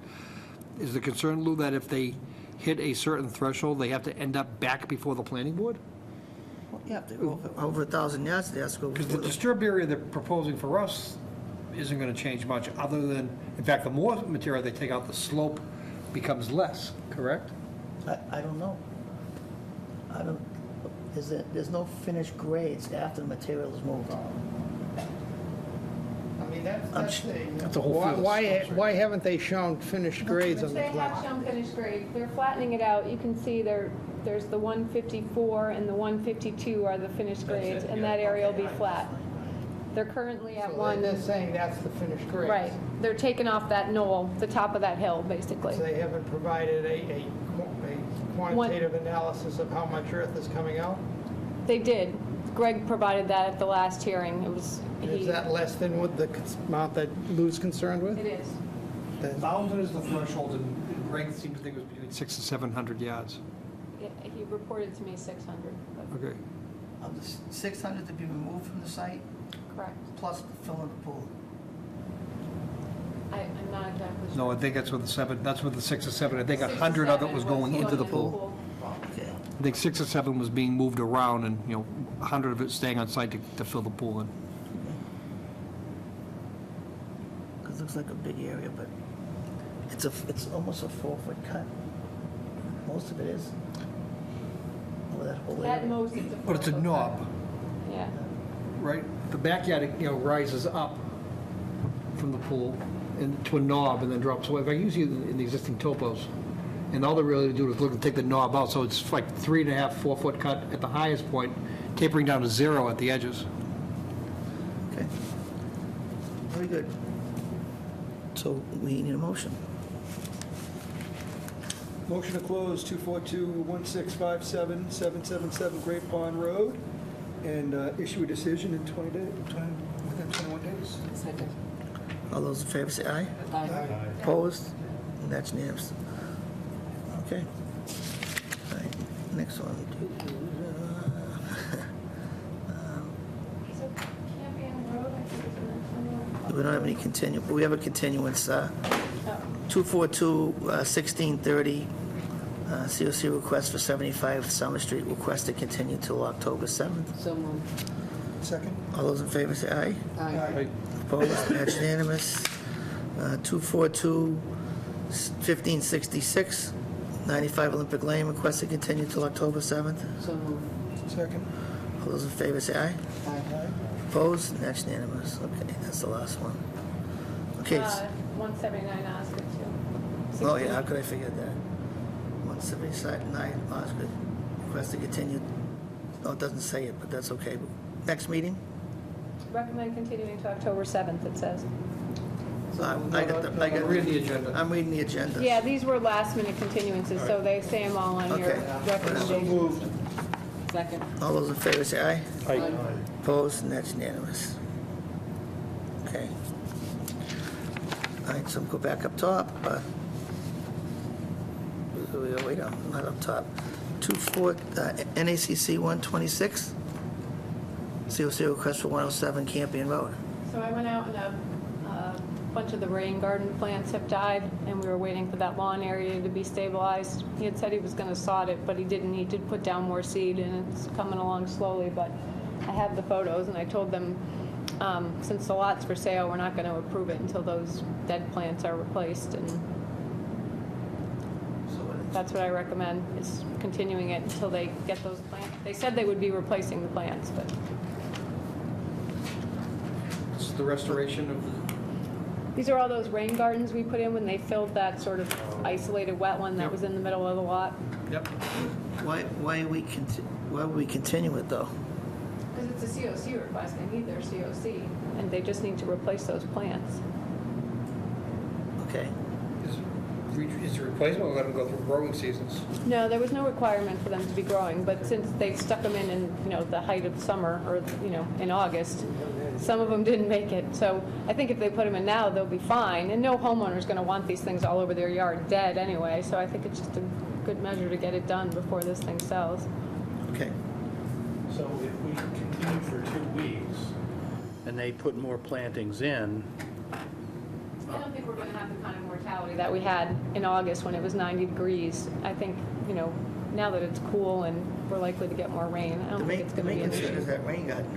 Is the concern, Lou, that if they hit a certain threshold, they have to end up back before the planning board? yeah, if they go over 1,000 yards, they have to go Because the before the... disturbed area they're proposing for us isn't gonna change much, other than, in fact, the more material they take out, the slope becomes less, correct? I don't know. There's no finished grades after the material is moved. mean, that's That's a whole field. why haven't they shown finished grades on the They have plan? shown finished grade. They're flattening it out. You can see there's the 154 and the 152 are the finished grades, and that area will be flat. They're currently at So one. they're saying that's the finished grades? Right. They're taking off that knoll, the top of that hill, basically. So they haven't provided a quantitative analysis of how much earth is coming out? They did. Greg provided that at the last hearing. It was, Is that less than what the amount that Lou's concerned with? It is. Then- 1,000 is the threshold, and Greg seems to think it was between 600 and 700 yards. He reported to me 600, but Okay. Of the 600 to be removed from the site, correct. plus filling the pool. I'm not exactly sure. No, I think that's with the 6 or 7. I think 100 of it was going into the pool. Okay. I think 6 or 7 was being moved around, and, 100 of it staying on site to fill the pool in. Because it looks like a big area, but it's almost a 4-foot cut. Most of it is. Over that whole At area. most, it's a. But it's a 4-foot knob, cut. Yeah. right? The backyard, rises up from the pool into a knob and then drops away. If I use it in the existing topos, and all they're really do is look and take the knob out, so it's like 3.5, 4-foot cut at the highest point, tapering down to 0 at the edges. Okay. Very good. So we need a motion. Motion to close 242-1657-777 Great Pond Road and issue a decision in 20 days, within 21 days. All those in favor say aye. Aye. Opposed? And that's unanimous. Okay. All right, next one. So Campion Road, I think is the next one. We don't have any we have a continuance, Oh. 242-1630, COC request for 75 Summer Street, request to continue till October 7th. So moved. Second? All those in favor say aye. Aye. Opposed? That's unanimous. 242-1566, 95 Olympic Lane, request to continue till October 7th. So moved. Second? All those in favor say aye. Aye. Opposed? That's unanimous. Okay, that's the last one. Okay. 179 Osgood, too. Oh, yeah, how could I forget that? 179 Osgood, request to continue. Oh, it doesn't say it, but that's okay. Next meeting? Recommend continuing to October 7th, it says. I got the, Read the agenda. I'm reading the agenda. Yeah, these were last-minute continuances, so they say them all on your Okay. recommendation. Moved. Second. All those in favor say aye. Aye. Opposed, and that's unanimous. Okay. All right, so go back up top. Wait, not up top. 24, NACC 126, COC request for 107 Campion Road. So I went out and a bunch of the rain garden plants have died, and we were waiting for that lawn area to be stabilized. He had said he was going to sod it, but he didn't need to put down more seed, and it's coming along slowly, but I have the photos, and I told them, since the lot's for sale, we're not going to approve it until those dead plants are replaced, and that's what I recommend, is continuing it until they get those plants. They said they would be replacing the plants, but This is the restoration of the... these are all those rain gardens we put in when they filled that sort of isolated wetland that was in the middle of the lot. Yep. Why would we continue it, though? Because it's a COC request, they need their COC, and they just need to replace those plants. Okay. Is the replacement, we'll let them go through growing seasons. No, there was no requirement for them to be growing, but since they stuck them in, the height of summer, or, in August, some of them didn't make it. So I think if they put them in now, they'll be fine, and no homeowner's gonna want these things all over their yard dead anyway, so I think it's just a good measure to get it done before this thing sells. Okay. So if we continue for 2 weeks, and they put more plantings in, I don't think we're going to have the kind of mortality that we had in August when it was 90 degrees. I think, now that it's cool and we're likely to get more rain, I The don't think main, it's the going to main be an concern is issue. that rain garden.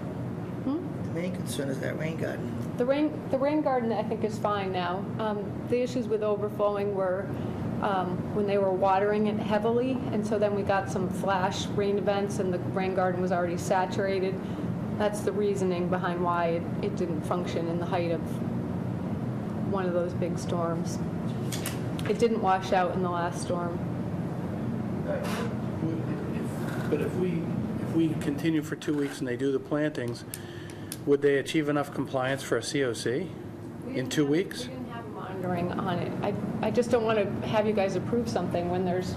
The main concern is that rain garden. The rain garden, I think, is fine now. The issues with overflowing were when they were watering it heavily, and so then we got some flash rain events, and the rain garden was already saturated. That's the reasoning behind why it didn't function in the height of one of those big storms. It didn't wash out in the last storm. But if we continue for 2 weeks and they do the plantings, would they achieve enough compliance for a COC in 2 weeks? We didn't have monitoring on it. I just don't want to have you guys approve something when there's,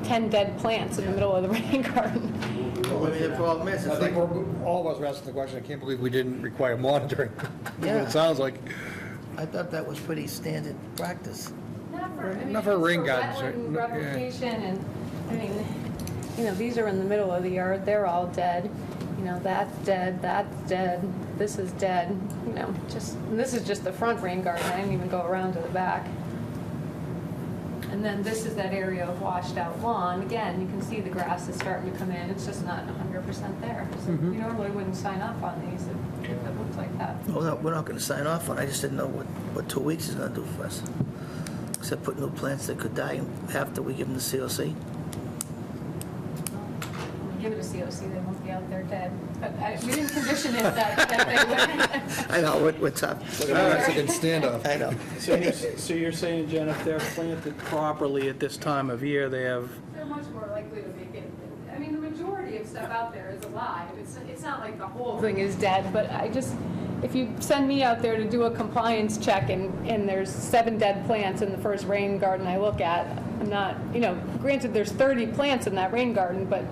10 dead plants in the middle of the rain garden. Well, I mean, the problem is, I it's think like, all of us are asking the question, I can't believe we didn't require monitoring. Yeah. It sounds like, I thought that was pretty standard practice. Not for rain gardens, right? Wetland No, yeah. replication and, I mean, these are in the middle of the yard, they're all dead. That's dead, this is dead, and this is just the front rain garden, I didn't even go around to the back. And then this is that area of washed out lawn, again, you can see the grass is starting to come in, it's just not 100% there. So we normally wouldn't sign off on these if it looks like that. Well, no, we're not going to sign off on it. I just didn't know what 2 weeks is going to do for us. Except put new plants that could die after we give them the COC. Give it a COC, they won't be out there dead. But we didn't condition it that they would. I know, we're tough. Look at the Mexican standoff. I know. So you're saying, Jen, if they're planted properly at this time of year, they have, They're much more likely to make it. I mean, the majority of stuff out there is alive. It's not like the whole thing is dead, but if you send me out there to do a compliance check and there's 7 dead plants in the first rain garden I look at, I'm not, granted there's 30 plants in that rain garden, but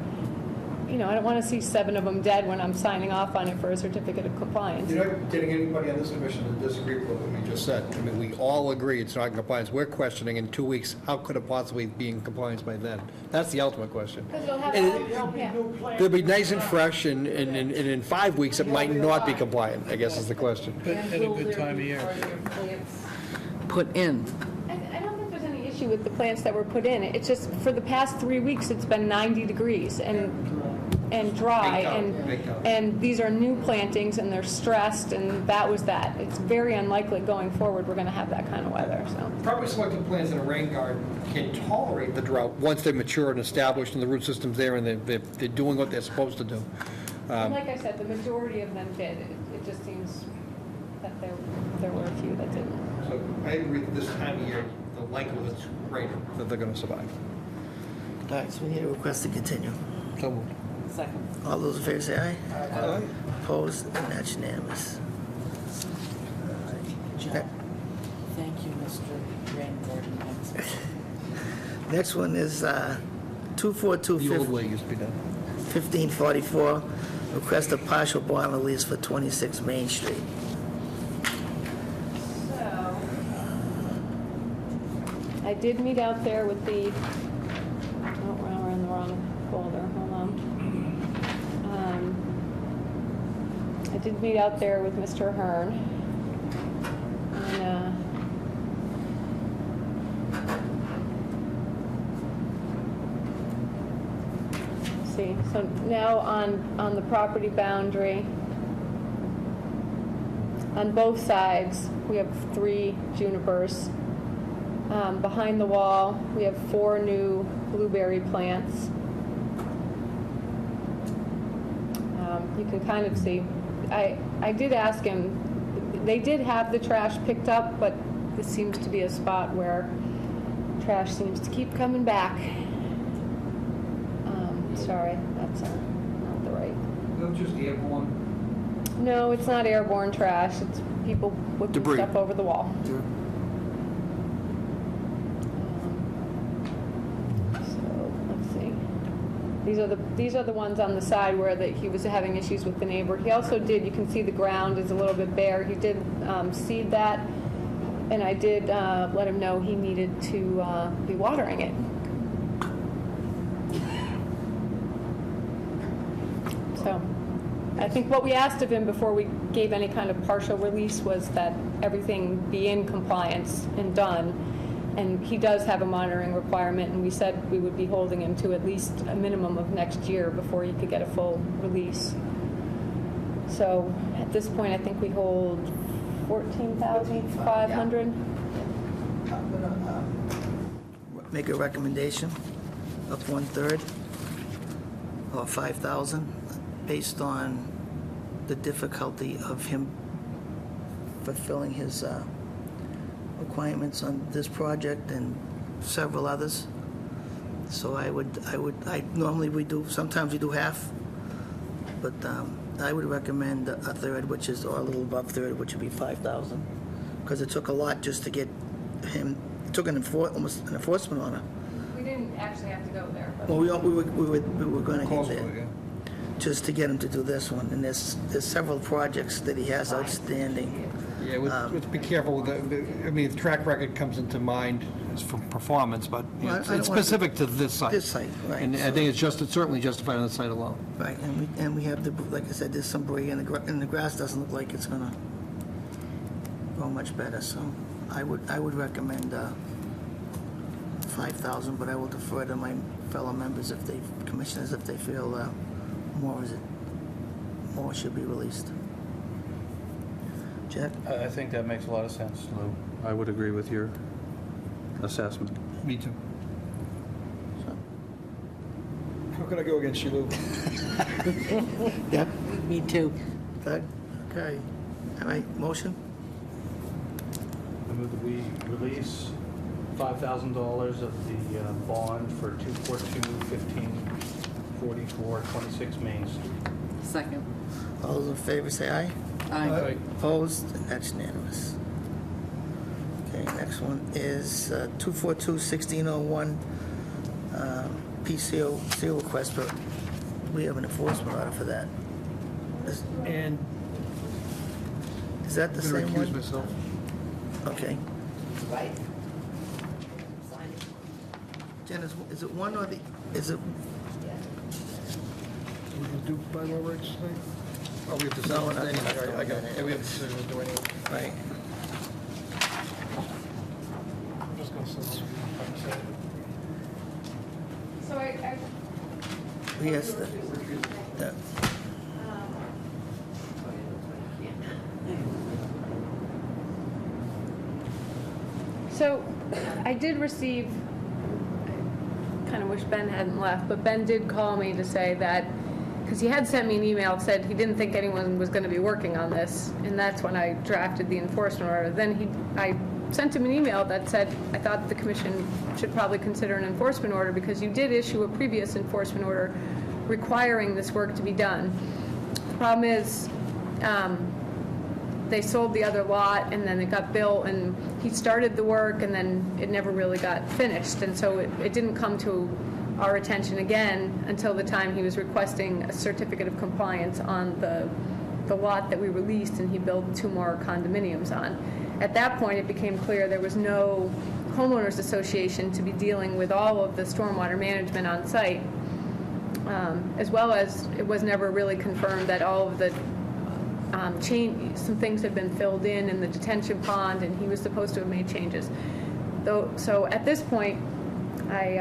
I don't want to see 7 of them dead when I'm signing off on it for a certificate of compliance. You're not getting anybody on this commission to disagree with what we just said. I mean, we all agree it's not in compliance. We're questioning in 2 weeks, how could it possibly be in compliance by then? That's the ultimate question. Because it'll have, yeah. It'll be nice and fresh, and in 5 weeks, it might not be compliant, I guess is the question. at a good time of year. Put in. I don't think there's any issue with the plants that were put in. It's just for the past 3 weeks, it's been 90 degrees and dry, and these are new plantings, and they're stressed, and that was that. It's very unlikely going forward we're going to have that kind of weather, so. Properly selected plants in a rain garden can tolerate the drought once they're mature and established, and the root system's there, and they're doing what they're supposed to do. And like I said, the majority of them did. It just seems that there were a few that didn't. So I agree that this time of year, the likelihood's greater that they're going to survive. All right, so we need a request to continue. So moved. Second. All those in favor say aye. Aye. Opposed? And that's unanimous. John, thank you, Mr. Rain Garden expert. Next one is The old 242 way used to be done. 1544, request of partial bond release for 26 Main Street. So, I did meet out there with the, we're in the wrong folder, hold on. I did meet out there with Mr. Hearn. And, see, so now on the property boundary, on both sides, we have 3 junipers. Behind the wall, we have 4 new blueberry plants. You can kind of see, I did ask him, they did have the trash picked up, but this seems to be a spot where trash seems to keep coming back. Sorry, that's not the right. Not just airborne. No, it's not airborne trash, it's people whipping Debris. stuff over the wall. So, let's see. These are the ones on the side where he was having issues with the neighbor. He also did, you can see the ground is a little bit bare. He did seed that, and I did let him know he needed to be watering it. So, I think what we asked of him before we gave any kind of partial release was that everything be in compliance and done. And he does have a monitoring requirement, and we said we would be holding him to at least a minimum of next year before he could get a full release. So at this point, I think we hold 14,500. I'm going to make a recommendation of 1/3 or 5,000 based on the difficulty of him fulfilling his requirements on this project and several others. So I normally we do, sometimes we do half, but I would recommend a third, which is, or a little above third, which would be 5,000, because it took a lot just to get him, it took almost an enforcement order. We didn't actually have to go there, but. Well, we were going to Close get to it, there, yeah. just to get him to do this one, and there's several projects that he has outstanding. Yeah, let's be careful with the, I mean, the track record comes into mind as for performance, but you know, Well, I it's don't want- specific to this site. This site, right. And I think it's certainly justified on the site alone. Right, and we have, like I said, there's some debris, and the grass doesn't look like it's gonna grow much better, so I would recommend 5,000, but I will defer to my fellow members, commissioners, if they feel more should be released. Jack? I think that makes a lot of sense, Lou. I would agree with your assessment. Me too. How can I go against you, Lou? Yep. Me too. Doug? Okay. All right, motion? I move that we release $5,000 of the bond for 242-1544-26 Main Street. Second. All those in favor say aye. Aye. Opposed? And that's unanimous. Okay, next one is 242-1601, PCO seal request, but we have an enforcement order for that. And Is that the I'm going to same recuse one? myself. Okay. Right. Jen, is it one or is it, We can do bylaw rights tonight? Oh, we have to No, we're not say doing that. I got it. Yeah, we have to say we'll do anyway. right? I'm just going to say. So I Yes, the- So I did receive, kind of wish Ben hadn't left, but Ben did call me to say that, because he had sent me an email, said he didn't think anyone was going to be working on this, and that's when I drafted the enforcement order. Then I sent him an email that said, I thought the commission should probably consider an enforcement order because you did issue a previous enforcement order requiring this work to be done. The problem is, they sold the other lot and then it got built and he started the work and then it never really got finished. And so it didn't come to our attention again until the time he was requesting a certificate of compliance on the lot that we released and he built 2 more condominiums on. At that point, it became clear there was no homeowners association to be dealing with all of the stormwater management on site, as well as it was never really confirmed that all of the some things had been filled in the detention pond, and he was supposed to have made changes. So at this point, I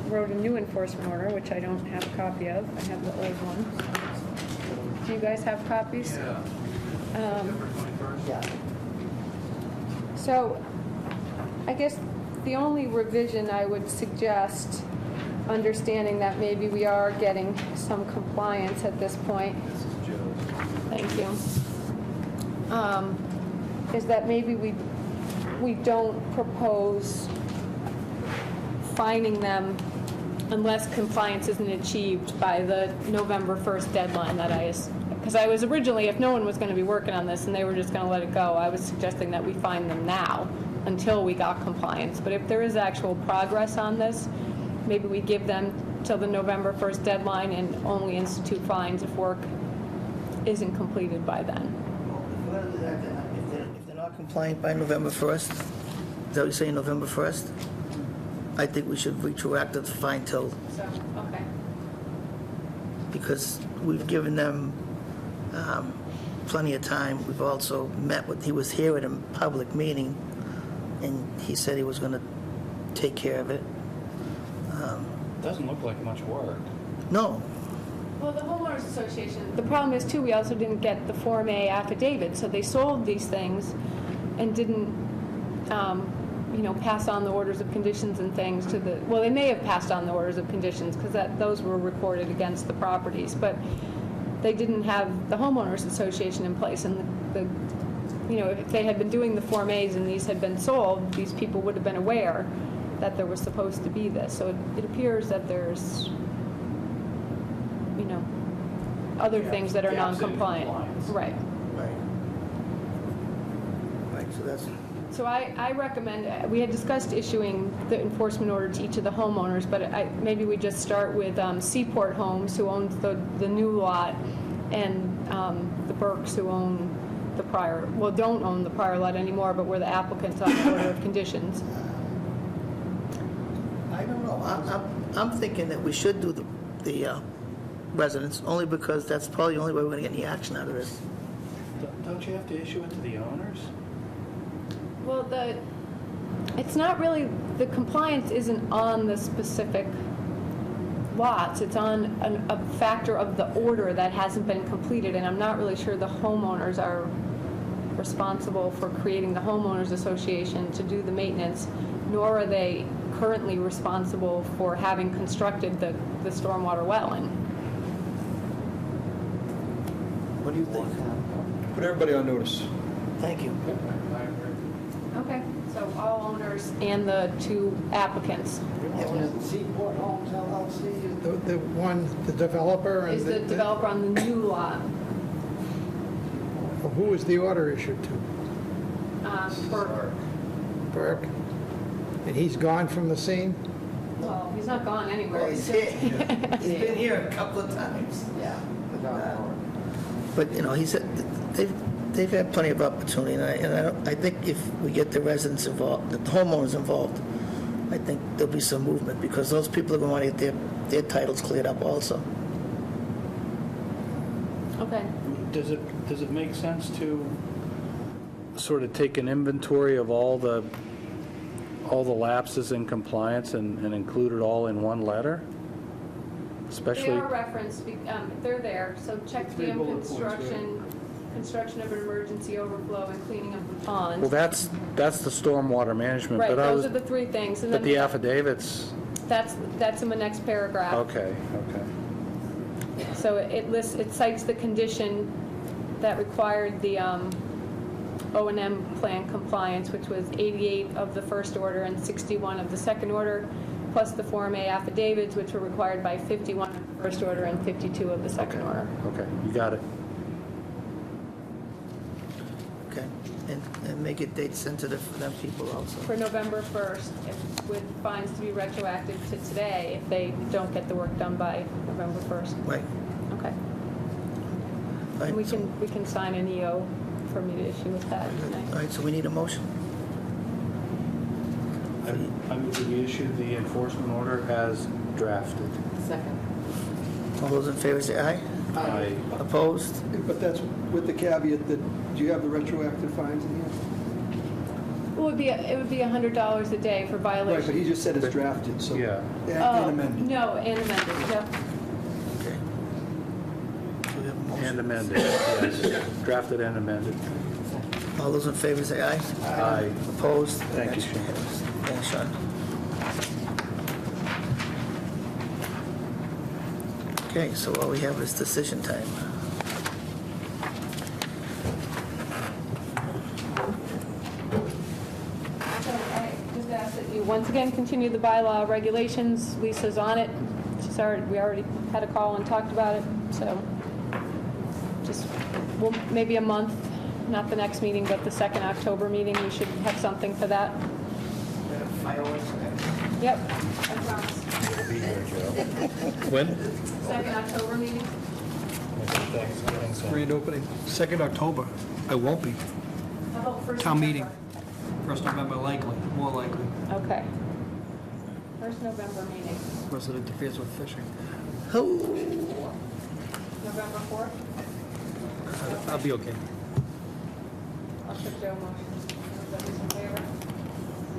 wrote a new enforcement order, which I don't have a copy of. I have the old one. Do you guys have copies? Yeah. So I guess the only revision I would suggest, understanding that maybe we are getting some compliance at this point, thank you, is that maybe we don't propose fining them unless compliance isn't achieved by the November 1st deadline because I was originally, if no one was going to be working on this and they were just going to let it go, I was suggesting that we fine them now until we got compliance. But if there is actual progress on this, maybe we give them till the November 1st deadline and only institute fines if work isn't completed by then. If we're gonna do that, then if they're not compliant by November 1st, is that what you're saying, November 1st? I think we should retroactive fine till, So, okay. because we've given them plenty of time. We've also met with, he was here at a public meeting, and he said he was gonna take care of it. Doesn't look like much work. No, Well, the homeowners association, the problem is too, we also didn't get the Form A affidavit, so they sold these things and didn't, pass on the orders of conditions and things to the, well, they may have passed on the orders of conditions because those were recorded against the properties, but they didn't have the homeowners association in place, and if they had been doing the Form As and these had been sold, these people would have been aware that there was supposed to be this. So it appears that there's, other things that are Gaps in non-compliant. compliance. Right. Right, so that's, So I recommend, we had discussed issuing the enforcement order to each of the homeowners, but maybe we just start with Seaport Homes, who owns the new lot, and the Burks, who own the prior, don't own the prior lot anymore, but were the applicants on the order of conditions. I don't know. I'm thinking that we should do the residents, only because that's probably the only way we're going to get any action out of this. Don't you have to issue it to the owners? Well, it's not really, the compliance isn't on the specific lots. It's on a factor of the order that hasn't been completed, and I'm not really sure the homeowners are responsible for creating the homeowners association to do the maintenance, nor are they currently responsible for having constructed the stormwater wetland. What do you think? Put everybody on notice. Thank you. Okay, so all owners and the two applicants. Seaport Homes LLC. The one, the developer Is the developer on the new lot? Who is the order issued to? Burke. Burke? And he's gone from the scene? Well, he's not gone anywhere. Well, he's here. He's been here a couple of times. Yeah. But, he said, they've had plenty of opportunity, and I think if we get the residents involved, the homeowners involved, I think there'll be some movement, because those people are going to want to get their titles cleared up also. Okay. Does it make sense to sort of take an inventory of all the lapses in compliance and include it all in one letter? They Especially, are referenced, they're there, so check Three dam bullet points, right? construction of an emergency overflow and cleaning of the pond. well, that's the stormwater management, Right, but those are the three things. And but then the affidavits, that's in the next paragraph. okay. So it cites the condition that required the O&M plan compliance, which was 88 of the first order and 61 of the second order, plus the Form A affidavits, which were required by 51 of the first order and 52 of the second order. Okay, you got it. Okay, and make it date sensitive for them people also. For November 1st, with fines to be retroactive to today if they don't get the work done by November 1st. Right. Okay. Right, And we can sign an EO for me to issue with that All tonight. right, so we need a motion. I move that we issue the enforcement order as drafted. Second. All those in favor say aye. Aye. Opposed? But that's with the caveat that, do you have the retroactive fines in here? Well, it would be $100 a day for Right, but violation. he just said it's drafted, so. Yeah. And amended. No, and amended, yep. Okay. So we have a motion. And amended, yes. Drafted and amended. All those in favor say aye. Aye. Opposed? Thank you, That's Sean. unanimous. Thanks, Sean. Okay, so all we have is decision time. So I just ask that you once again continue the bylaw regulations. Lisa's on it. We already had a call and talked about it, so just, maybe a month, not the next meeting, but the second October meeting, we should have something for that. Fireworks. Yep, I promise. When? Second October meeting? Grand opening. 2nd October. I won't be. How about first Town November? meeting. 1st November, likely, more likely. Okay. First November meeting, Unless it interferes with fishing. Oh, November 4th? I'll be okay. I'll put Joe motion. Everybody's in favor?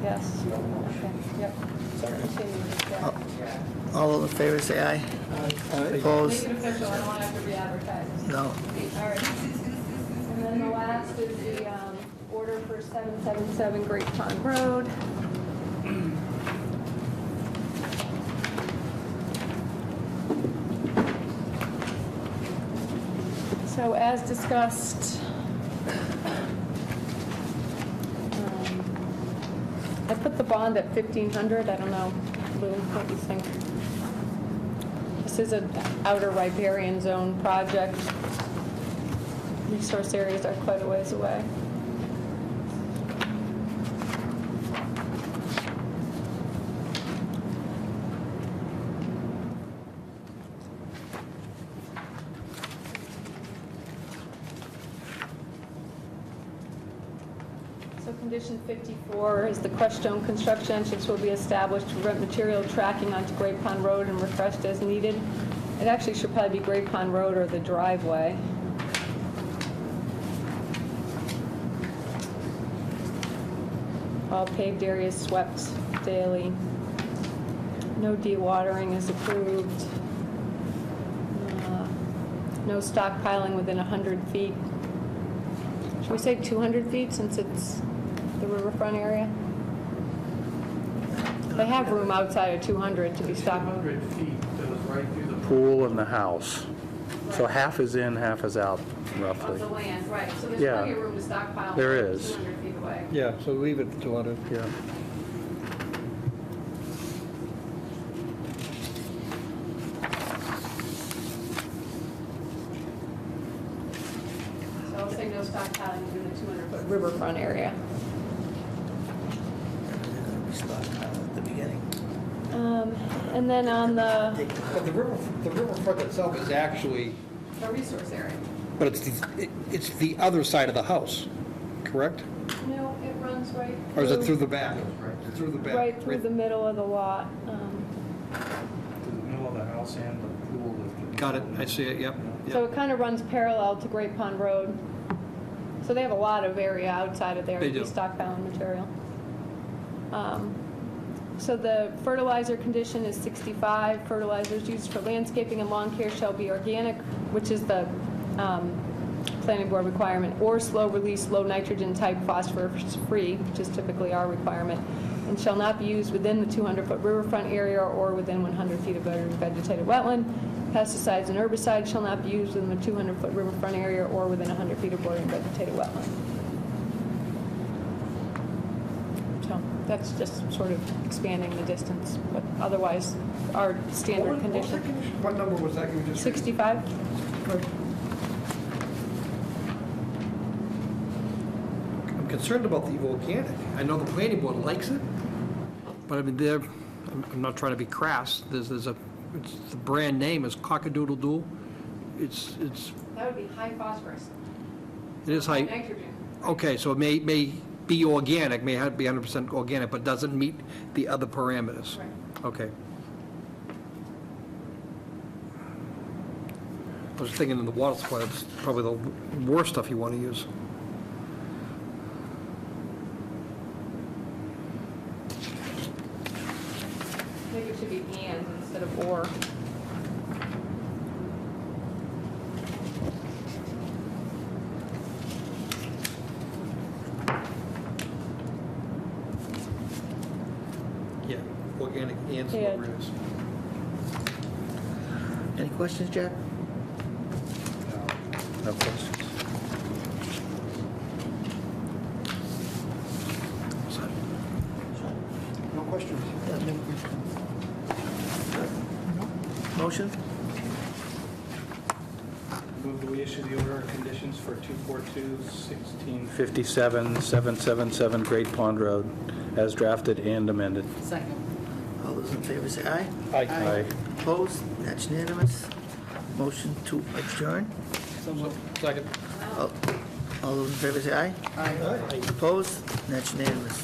Yes. Okay, yep. Continue. Yeah. all those in favor say aye. Make Opposed? it official, I don't want to have to re-advertise. No. All right. And then the last is the order for 777 Great Pond Road. So as discussed, I put the bond at 1,500. I don't know, Lou, what you think? This is an outer riparian zone project. Resource areas are quite a ways away. So condition 54 is the crushed stone construction entrance will be established to prevent material tracking onto Great Pond Road and refreshed as needed. It actually should probably be Great Pond Road or the driveway. All paved areas swept daily. No dewatering is approved. No stockpiling within 100 feet. Should we say 200 feet since it's the riverfront area? They have room outside of 200 to be stocked. 200 feet goes right through the pool and the house. So half is in, half is out, Of roughly. the land, right. So there's Yeah. plenty of room to stockpile. There is. 200 feet away. Yeah, so leave it at 200. Yeah. So I'll say no stockpiling within the 200-foot riverfront area. They're gonna be stockpiled at the beginning. And then on the But the riverfront itself is actually, resource area. but it's the other side of the house, correct? No, it runs right Or is it through, through the back? Through the back? right through the middle of the lot. To the middle of the house and the pool. Got it, I see it, yep. So it kind of runs parallel to Great Pond Road. So they have a lot of area outside of there They to be do. stockpiling material. So the fertilizer condition is 65. Fertilizers used for landscaping and lawn care shall be organic, which is the planning board requirement, or slow release, low nitrogen type phosphorus free, which is typically our requirement, and shall not be used within the 200-foot riverfront area or within 100 feet of vegetated wetland. Pesticides and herbicides shall not be used within the 200-foot riverfront area or within 100 feet of bordering vegetated wetland. So that's just sort of expanding the distance, but otherwise, our standard condition. What number was that you just? 65? I'm concerned about the organic. I know the planning board likes it, but I mean, I'm not trying to be crass. The brand name is Cockadoodle-Doo. It's, That would be high phosphorus. it is high. Nitrogen. Okay, so it may be organic, may have to be 100% organic, but doesn't meet the other parameters. Right. Okay. I was thinking in the water supply, it's probably the worst stuff you want to use. Maybe it should be and instead of or. Yeah, organic and slow And. release. Any questions, Jack? No questions. No questions. Motion? Move that we issue the order of conditions for 242-1657-777 Great Pond Road, as drafted and amended. Second. All those in favor say aye. Aye. Opposed? That's unanimous. Motion to adjourn. Second. All those in favor say aye. Aye. Opposed? That's unanimous.